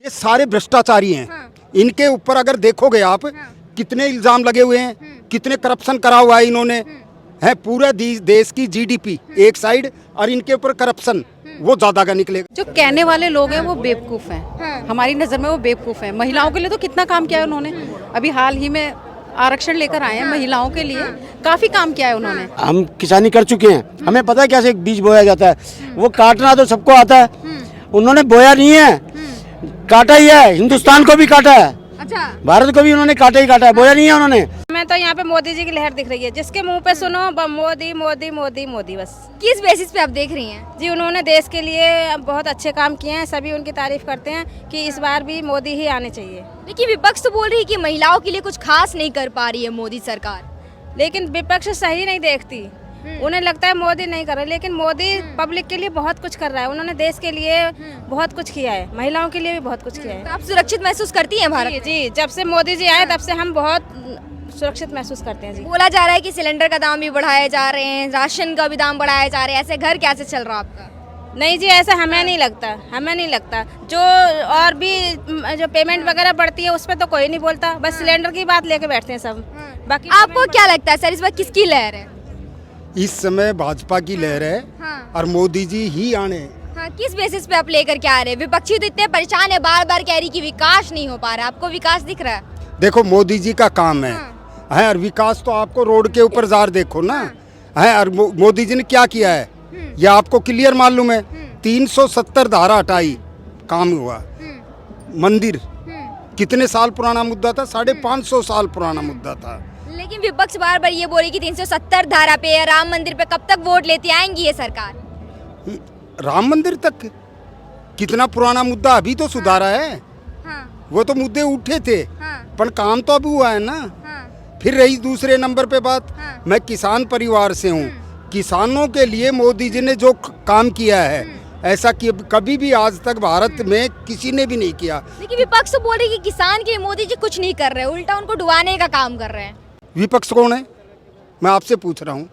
ये सारे भ्रष्टाचारी हैं। हाँ। इनके ऊपर अगर देखोगे आप कितने इल्जाम लगे हुए हैं, कितने करप्शन करा हुआ है इन्होंने, है पूरा देश की जीडीपी एक साइड और इनके ऊपर करप्शन वो ज्यादा का निकलेगा। जो कहने वाले लोग हैं वो बेवकूफ़ हैं। हाँ। हमारी नज़र में वो बेवकूफ़ हैं। महिलाओं के लिए तो कितना काम किया है उन्होंने। अभी हाल ही में आरक्षण लेकर आए हैं महिलाओं के लिए, काफ़ी काम किया है उन्होंने। हम किसानी कर चुके हैं, हमें पता है कैसे बीज बोया जाता है। वो काटना तो सबको आता है, उन्होंने बोया नहीं है, काटा ही है। हिंदुस्तान को भी काटा है, अच्छा, भारत को भी उन्होंने काटा ही काटा है, बोया नहीं है उन्होंने। मैं तो यहाँ पे मोदी जी की लहर दिख रही है, जिसके मुंह पे सुनो मोदी मोदी मोदी मोदी बस। किस बेसिस पे आप देख रही हैं? जी उन्होंने देश के लिए बहुत अच्छे काम किए हैं, सभी उनकी तारीफ करते हैं कि इस बार भी मोदी ही आने चाहिए। लेकिन विपक्ष तो बोल रही है कि महिलाओं के लिए कुछ खास नहीं कर पा रही है मोदी सरकार। लेकिन विपक्ष सही नहीं देखती, उन्हें लगता है मोदी नहीं कर रहे, लेकिन मोदी पब्लिक के लिए बहुत कुछ कर रहा है। उन्होंने देश के लिए बहुत कुछ किया है, महिलाओं के लिए भी बहुत कुछ किया है। तो आप सुरक्षित महसूस करती हैं भारत जी में? जी, जब से मोदी जी आए तब से हम बहुत सुरक्षित महसूस करते हैं जी। बोला जा रहा है कि सिलेंडर का दाम भी बढ़ाए जा रहे हैं, राशन का भी दाम बढ़ाए जा रहे हैं, ऐसे घर कैसे चल रहा आपका? नहीं जी, ऐसा हमें नहीं लगता, हमें नहीं लगता। जो और भी जो पेमेंट वगैरह बढ़ती है उस पर तो कोई नहीं बोलता, बस सिलेंडर की बात लेके बैठते हैं सब। बाकी आपको क्या लगता है सर, इस बार किसकी लहर है? इस समय भाजपा की लहर है हाँ। और मोदी जी ही आने। हाँ, किस बेसिस पे आप लेकर के आ रहे हैं? विपक्षी तो इतने परेशान है, बार बार कह रही कि विकास नहीं हो पा रहा। आपको विकास दिख रहा है? देखो मोदी जी का काम है और विकास तो आपको रोड के ऊपर जार देखो ना है। और मोदी जी ने क्या किया है ये आपको क्लियर मालूम है। 370 धारा हटाई, काम हुआ। मंदिर कितने साल पुराना मुद्दा था? 550 साल पुराना मुद्दा था। लेकिन विपक्ष बार बार ये बोल रही कि 370 धारा पे या राम मंदिर पे कब तक वोट लेती आएंगी ये सरकार? राम मंदिर तक कितना पुराना मुद्दा, अभी तो सुधारा है। हाँ, वो तो मुद्दे उठे थे हाँ, पर काम तो अभी हुआ है ना। हाँ, फिर रही दूसरे नंबर पे बात, हाँ। मैं किसान परिवार से हूँ। किसानों के लिए मोदी जी ने जो काम किया है ऐसा कि कभी भी आज तक भारत में किसी ने भी नहीं किया। लेकिन विपक्ष तो बोल रही कि किसान के लिए मोदी जी कुछ नहीं कर रहे, उल्टा उनको डुबाने का काम कर रहे हैं। विपक्ष कौन है मैं आपसे पूछ रहा हूँ,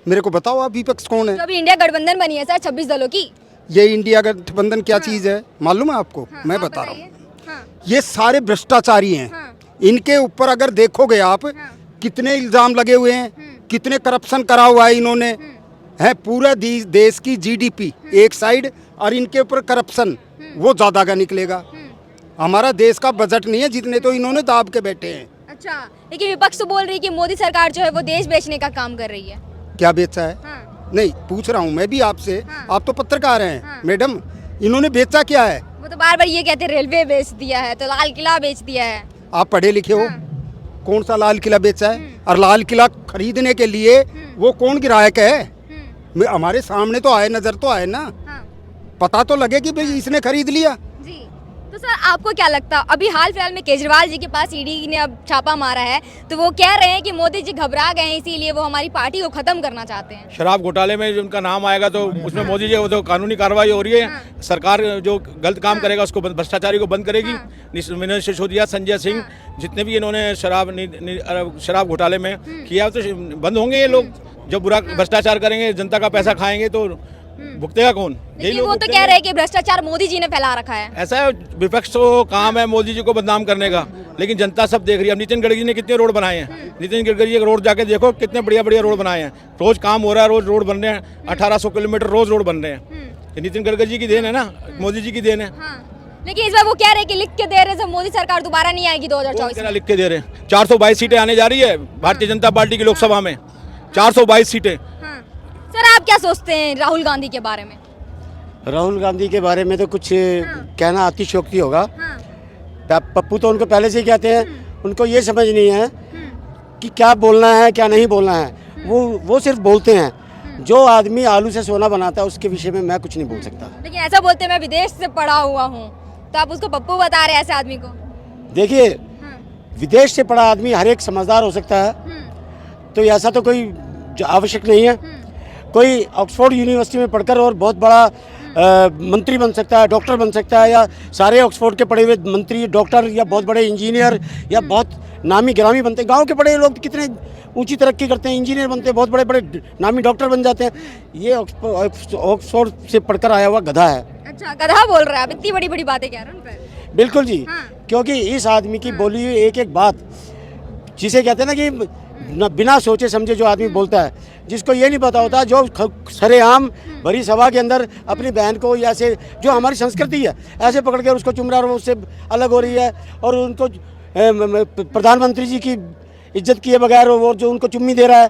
मेरे को बताओ आप विपक्ष कौन तो है? अभी इंडिया गठबंधन बनी है सर 26 दलों की। ये इंडिया गठबंधन क्या चीज़ है मालूम है आपको? मैं बता रहा हूँ, हाँ, ये सारे भ्रष्टाचारी हैं। हाँ। इनके ऊपर अगर देखोगे आप कितने इल्जाम लगे हुए हैं, कितने करप्शन करा हुआ है इन्होंने, है पूरा देश की जीडीपी एक साइड और इनके ऊपर करप्शन वो ज्यादा का निकलेगा। हमारा देश का बजट नहीं है जितने तो इन्होंने दाब के बैठे हैं। अच्छा, लेकिन विपक्ष तो बोल रही कि मोदी सरकार जो है वो देश बेचने का काम कर रही है। क्या बेचा है? हाँ, नहीं पूछ रहा हूँ मैं भी आपसे, हाँ। आप तो पत्रकार हैं। हाँ। मैडम इन्होंने बेचा क्या है? वो तो बार बार ये कहते हैं रेलवे बेच दिया है, तो लाल किला बेच दिया है। आप पढ़े लिखे हो, कौन सा लाल किला बेचा है? और लाल किला खरीदने के लिए वो कौन ग्राहक है? हमारे सामने तो आए, नजर तो आए ना, हाँ, पता तो लगे कि भाई इसने खरीद लिया। जी। तो सर आपको क्या लगता है, अभी हाल फिलहाल में केजरीवाल जी के पास ईडी ने अब छापा मारा है, तो वो कह रहे हैं कि मोदी जी घबरा गए हैं इसीलिए वो हमारी पार्टी को खत्म करना चाहते हैं। शराब घोटाले में जो उनका नाम आएगा तो उसमें मोदी जी तो कानूनी कार्रवाई हो रही है। सरकार जो गलत काम करेगा उसको भ्रष्टाचारी को बंद करेगी। विनय सिसोदिया, संजय सिंह, जितने भी इन्होंने शराब घोटाले में किया तो बंद होंगे ये लोग। जो बुरा भ्रष्टाचार करेंगे, जनता का पैसा खाएंगे तो भुगतेगा कौन? लेकिन वो तो कह रहे हैं कि भ्रष्टाचार मोदी जी ने फैला रखा है। ऐसा है, विपक्ष को काम है मोदी जी को बदनाम करने का, लेकिन जनता सब देख रही है। अब नितिन गडकरी ने कितने रोड बनाए हैं, नितिन गडकरी के रोड जाके देखो कितने बढ़िया बढ़िया रोड बनाए हैं। रोज काम हो रहा है, रोज रोड बन रहे हैं, 1800 किलोमीटर रोज रोड बन रहे हैं। ये नितिन गडकरी जी की देन है ना, मोदी जी की देन है। हाँ। लेकिन इस बार वो कह रहे हैं कि लिख के दे रहे हैं मोदी सरकार दोबारा नहीं आएगी 2024 में। लिख के दे रहे हैं। 422 सीटें आने जा रही है भारतीय जनता पार्टी की लोकसभा में, 422 सीटें। हाँ। सर आप क्या सोचते हैं राहुल गांधी के बारे में? राहुल गांधी के बारे में तो कुछ कहना अतिशयोक्ति होगा। हाँ। पप्पू तो उनको पहले से ही कहते हैं, उनको ये समझ नहीं है कि क्या बोलना है क्या नहीं बोलना है। वो सिर्फ बोलते हैं। जो आदमी आलू से सोना बनाता है उसके विषय में मैं कुछ नहीं बोल सकता। लेकिन ऐसा बोलते हैं मैं विदेश से पढ़ा हुआ हूँ, तो आप उसको पप्पू बता रहे हैं ऐसे आदमी को? देखिए, विदेश से पढ़ा आदमी हर एक समझदार हो सकता है, तो ऐसा तो कोई आवश्यक नहीं है। कोई ऑक्सफोर्ड यूनिवर्सिटी में पढ़कर और बहुत बड़ा मंत्री बन सकता है, डॉक्टर बन सकता है, या सारे ऑक्सफोर्ड के पढ़े हुए मंत्री, डॉक्टर या बहुत बड़े इंजीनियर या बहुत नामी गिरामी बनते हैं। गांव के पढ़े लोग कितने ऊंची तरक्की करते हैं, इंजीनियर बनते हैं, बहुत बड़े बड़े नामी डॉक्टर बन जाते हैं। ये ऑक्सफोर्ड से पढ़कर आया हुआ गधा है। अच्छा, गधा बोल रहा है आप, इतनी बड़ी बड़ी बातें कह रहे हैं उन पर। बिल्कुल जी, क्योंकि इस आदमी की बोली हुई एक एक बात, जिसे कहते हैं ना कि बिना सोचे समझे जो आदमी बोलता है, जिसको ये नहीं पता होता, जो सरेआम भरी सभा के अंदर अपनी बहन को या ऐसे जो हमारी संस्कृति है ऐसे पकड़ के उसको चुम रहा है और वो उससे अलग हो रही है, और उनको प्रधानमंत्री जी की इज्जत किए बगैर वो जो उनको चुम्मी दे रहा है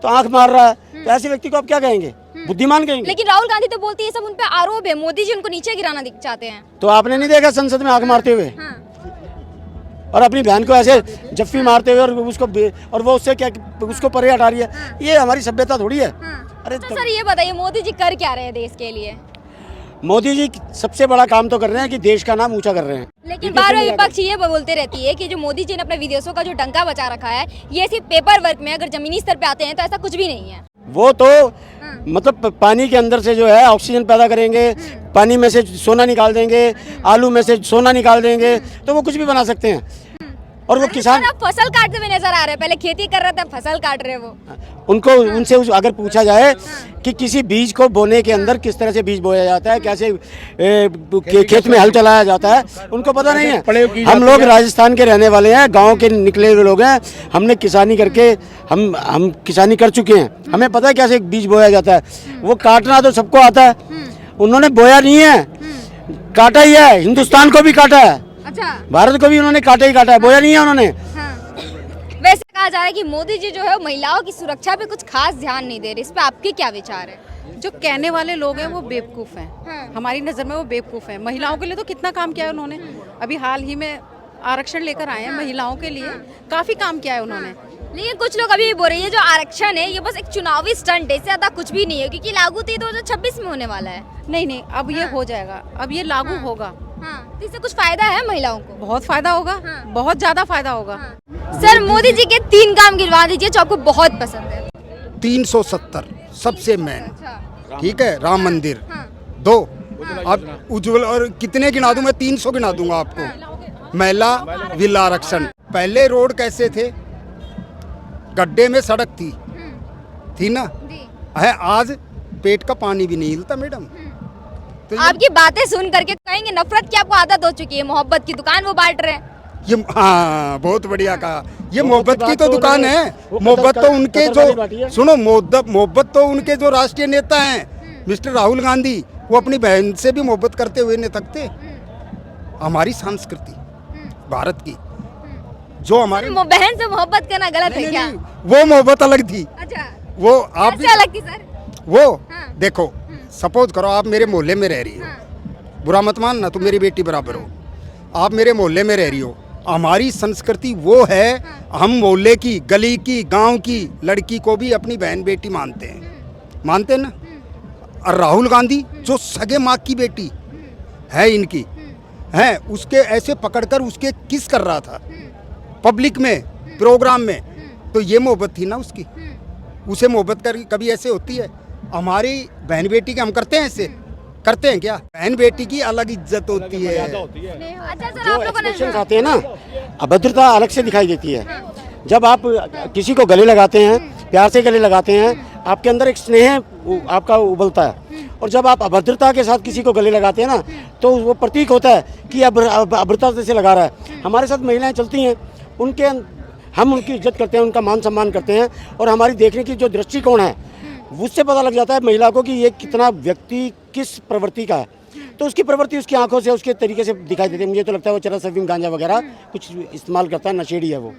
तो आंख मार रहा है, तो ऐसे व्यक्ति को आप क्या कहेंगे? बुद्धिमान कहेंगे? लेकिन राहुल गांधी तो बोलती है सब उन पे आरोप है, मोदी जी उनको नीचे गिराना चाहते हैं। तो आपने नहीं देखा संसद में आंख मारते हुए और अपनी बहन को ऐसे जफ्फी मारते हुए और उसको और वो उससे क्या उसको परे हटा रही है? ये हमारी सभ्यता थोड़ी है। अरे तो सर ये बताइए मोदी जी कर क्या रहे हैं देश के लिए? मोदी जी सबसे बड़ा काम तो कर रहे हैं कि देश का नाम ऊंचा कर रहे हैं। लेकिन बार बार विपक्ष ये बोलते रहती है कि जो मोदी जी ने अपने विदेशों का जो डंका बचा रखा है, ये सिर्फ पेपर वर्क में, अगर जमीनी स्तर पे आते हैं तो ऐसा कुछ भी नहीं है। वो तो मतलब पानी के अंदर से जो है ऑक्सीजन पैदा करेंगे, पानी में से सोना निकाल देंगे, आलू में से सोना निकाल देंगे, तो वो कुछ भी बना सकते हैं। और वो किसान अब फसल काटते हुए नजर आ रहे हैं, पहले खेती कर रहे थे, फसल काट रहे हैं वो। उनको उनसे अगर पूछा जाए कि किसी बीज को बोने के अंदर किस तरह से बीज बोया जाता है, कैसे खेत में हल चलाया जाता है, उनको पता नहीं है। हम लोग राजस्थान के रहने वाले हैं, गांव के निकले हुए लोग हैं, हमने किसानी करके हम किसानी कर चुके हैं, हमें पता है कैसे बीज बोया जाता है। वो काटना तो सबको आता है, उन्होंने बोया नहीं है, काटा ही है। हिंदुस्तान को भी काटा है, अच्छा, भारत को भी उन्होंने काटा ही काटा है, बोया नहीं है उन्होंने। वैसे कहा जा रहा है कि मोदी जी जो है महिलाओं की सुरक्षा पे कुछ खास ध्यान नहीं दे रहे, इस पे आपके क्या विचार है? जो कहने वाले लोग हैं वो बेवकूफ़ हैं, हमारी नज़र में वो बेवकूफ़ हैं। महिलाओं के लिए तो कितना काम किया है उन्होंने, अभी हाल ही में आरक्षण लेकर आए हैं महिलाओं के लिए, काफ़ी काम किया है उन्होंने। लेकिन कुछ लोग अभी भी बोल रहे हैं जो आरक्षण है ये बस एक चुनावी स्टंट है, इससे ज्यादा कुछ भी नहीं है, क्योंकि लागू तो 2026 में होने वाला है। नहीं, अब ये हो जाएगा, अब ये लागू होगा। तो इससे कुछ फायदा है महिलाओं को? बहुत फायदा होगा, बहुत ज़्यादा फायदा होगा। सर मोदी जी के 3 काम गिनवा दीजिए जो आपको बहुत पसंद है। 370 सबसे मेन, ठीक है, राम मंदिर 2, अब उज्जवल, और कितने गिना दूं मैं? 300 गिना दूंगा आपको। महिला विला आरक्षण। पहले रोड कैसे थे? गड्ढे में सड़क थी ना, है आज पेट का पानी भी नहीं हिलता मैडम। तो आपकी बातें सुन करके कहेंगे नफरत की आपको आदत हो चुकी है, मोहब्बत की दुकान वो बांट रहे हैं। ये हाँ बहुत बढ़िया कहा, ये मोहब्बत की तो दुकान है। मोहब्बत तो उनके जो सुनो, मोहब्बत तो उनके जो राष्ट्रीय नेता हैं मिस्टर राहुल गांधी, वो अपनी बहन से भी मोहब्बत करते हुए नहीं थकते। हमारी संस्कृति भारत की जो हमारे बहन से मोहब्बत करना गलत है क्या? वो मोहब्बत अलग थी। अच्छा, वो आप कैसे अलग थी सर? वो देखो, सपोज करो आप मेरे मोहल्ले में रह रही हो, बुरा मत मानना, तुम मेरी बेटी बराबर हो, आप मेरे मोहल्ले में रह रही हो, हमारी संस्कृति वो है, हम मोहल्ले की, गली की, गांव की लड़की को भी अपनी बहन बेटी मानते हैं ना। और राहुल गांधी जो सगे माँ की बेटी है इनकी है, उसके ऐसे पकड़कर उसके किस कर रहा था पब्लिक में, प्रोग्राम में, तो ये मोहब्बत थी ना उसकी। उसे मोहब्बत कर कभी ऐसे होती है? हमारी बहन बेटी के हम करते हैं ऐसे? करते हैं क्या? बहन बेटी की अलग इज्जत होती है। अच्छा सर, जो आप लोगों ने एक्सप्रेशंस आते हैं ना, अभद्रता अलग से दिखाई देती है। जब आप किसी को गले लगाते हैं, प्यार से गले लगाते हैं, आपके अंदर एक स्नेह आपका उबलता है, और जब आप अभद्रता के साथ किसी को गले लगाते हैं ना, तो वो प्रतीक होता है कि अभद्रता से लगा रहा है। हमारे साथ महिलाएं चलती हैं, हम उनकी इज्जत करते हैं, उनका मान सम्मान करते हैं, और हमारी देखने की जो दृष्टिकोण है उससे पता लग जाता है महिला को कि ये कितना व्यक्ति किस प्रवृत्ति का है। तो उसकी प्रवृत्ति उसकी आंखों से, उसके तरीके से दिखाई देती है। मुझे तो लगता है वो चरस, अफीम, गांजा वगैरह कुछ इस्तेमाल करता है, नशेड़ी है वो।